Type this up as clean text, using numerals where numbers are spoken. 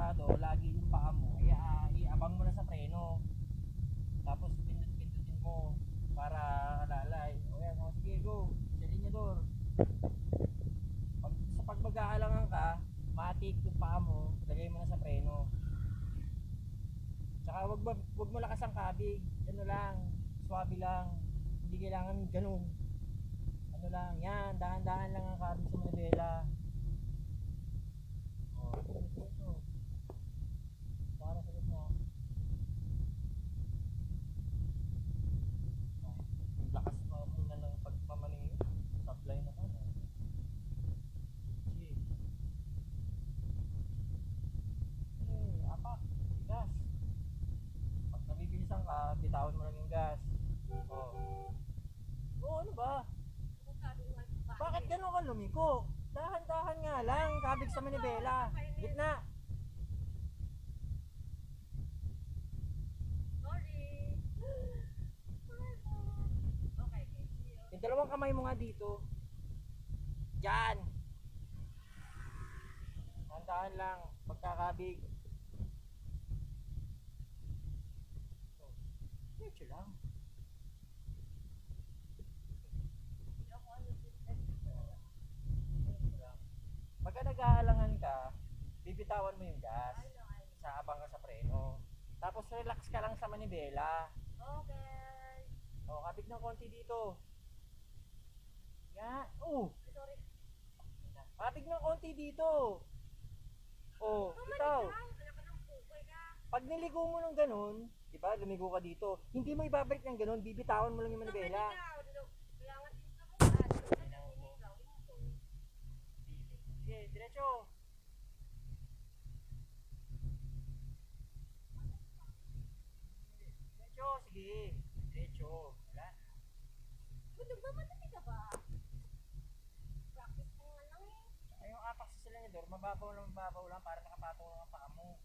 masyado, lagi yung paa mo, ay iabang mo na sa preno. Tapos pindut-pindutin mo para alalay. O yan, o sige, go. Sa linyador. Pag mag-aalangan ka, matik yung paa mo, lagay mo na sa preno. Tsaka wag mo lakas ang kabig. Ano lang, swabe lang. Hindi kailangan ganun. Ano lang, yan, dahan-dahan lang ang kabig sa manibela. Ito. Para sa mo. Ang lakas mo muna ng pagmamaneho. Supply na ka na. Sige. Apak. Gas. Pag nabibilisan ka, bitawan mo lang yung gas. Oh. Oh, ano ba? Bakit gano'n ka lumiko? Dahan-dahan nga lang, kabig sa manibela. Gitna. Yung dalawang kamay mo nga dito. Diyan. Dahan-dahan lang, pagkakabig. Diretso lang. Pagka nag-aalangan ka, bibitawan mo yung gas. Sa abang ka sa preno. Tapos relax ka lang sa manibela. Okay. O, kabig ng konti dito. Yan. Sorry. Kabig ng konti dito. Oh, ikaw. Pag niligo mo ng ganun, di ba, lumigo ka dito, hindi mo ibabalik ng ganun, bibitawan mo lang yung manibela. Sige, diretso. Diretso, sige. Diretso. Wala. Nagmamadali ka ba? Practice mo nga lang eh. Ay, yung apak sa silinidor, mababaw lang para nakapatong lang ang paa mo.